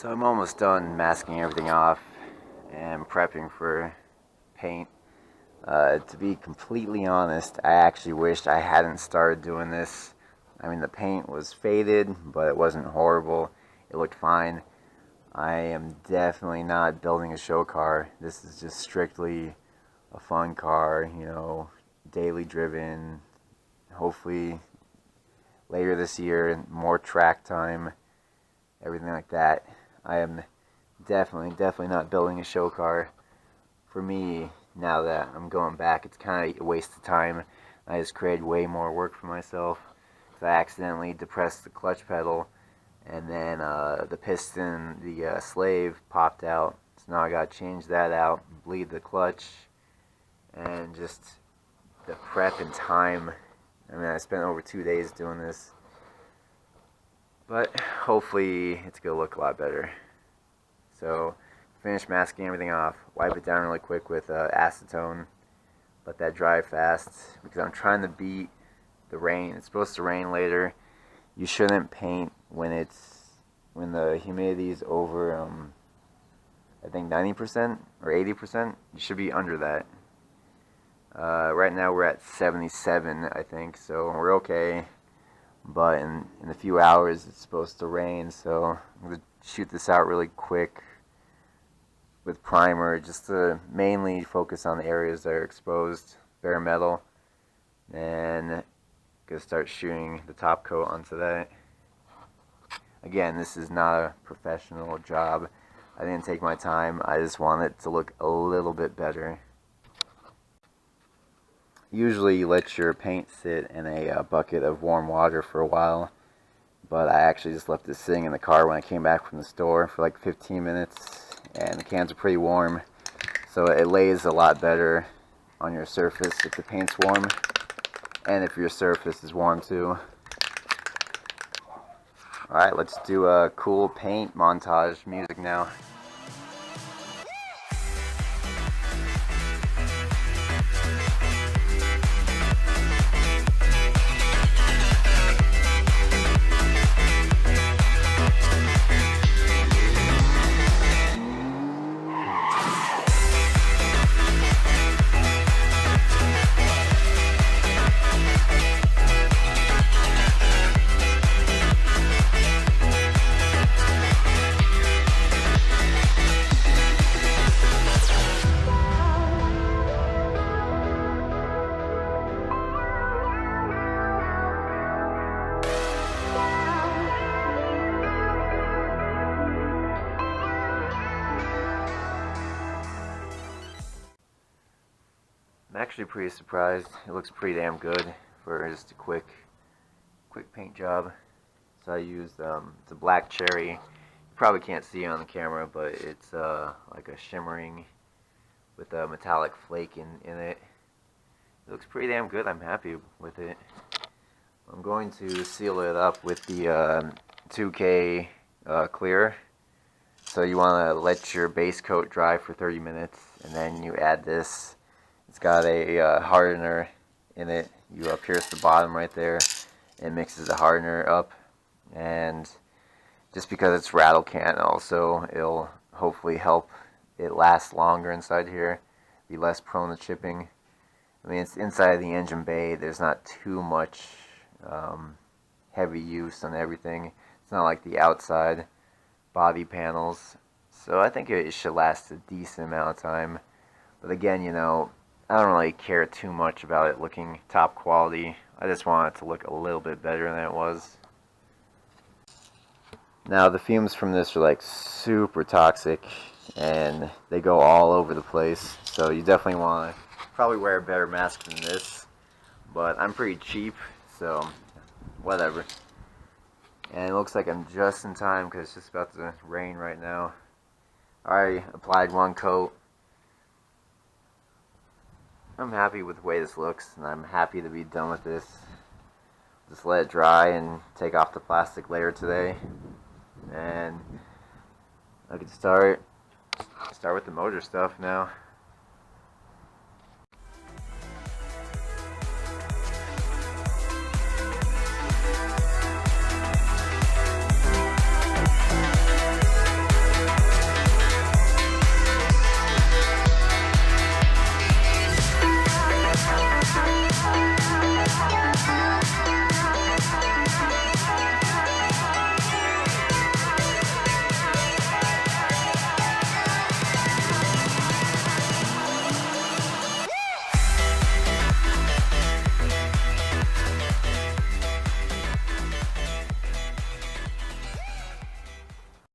So I'm almost done masking everything off and prepping for paint. To be completely honest, I actually wished I hadn't started doing this. I mean, the paint was faded, but it wasn't horrible. It looked fine. I am definitely not building a show car. This is just strictly a fun car, daily driven. Hopefully later this year, more track time, everything like that. I am definitely not building a show car. For me, now that I'm going back, it's kind of a waste of time. I just created way more work for myself because I accidentally depressed the clutch pedal, and then the piston, the slave popped out. So now I got to change that out, bleed the clutch, and just the prep and time. I mean, I spent over 2 days doing this. But hopefully it's going to look a lot better. So finish masking everything off, wipe it down really quick with acetone, let that dry fast because I'm trying to beat the rain. It's supposed to rain later. You shouldn't paint when the humidity is over I think 90% or 80%. You should be under that. Right now we're at 77, I think, so we're okay. But in a few hours it's supposed to rain, so I'm going to shoot this out really quick with primer just to mainly focus on the areas that are exposed, bare metal, and going to start shooting the top coat onto that. Again, this is not a professional job. I didn't take my time. I just want it to look a little bit better. Usually you let your paint sit in a bucket of warm water for a while, but I actually just left it sitting in the car when I came back from the store for like 15 minutes, and the cans are pretty warm, so it lays a lot better on your surface if the paint's warm, and if your surface is warm too. Alright, let's do a cool paint montage music now. I'm actually pretty surprised. It looks pretty damn good for just a quick paint job. So I used it's a black cherry. You probably can't see it on the camera, but it's like a shimmering with a metallic flake in it. It looks pretty damn good. I'm happy with it. I'm going to seal it up with the 2K clear. So you want to let your base coat dry for 30 minutes, and then you add this. It's got a hardener in it. You pierce the bottom right there. It mixes the hardener up, and just because it's rattle can, also it'll hopefully help it last longer inside here, be less prone to chipping. I mean, it's inside the engine bay. There's not too much heavy use on everything. It's not like the outside body panels, so I think it should last a decent amount of time. But again, I don't really care too much about it looking top quality. I just want it to look a little bit better than it was. Now the fumes from this are like super toxic, and they go all over the place, so you definitely want to probably wear a better mask than this, but I'm pretty cheap, so whatever. And it looks like I'm just in time because it's just about to rain right now. I already applied one coat. I'm happy with the way this looks, and I'm happy to be done with this. Just let it dry and take off the plastic layer today, and I can start with the motor stuff now.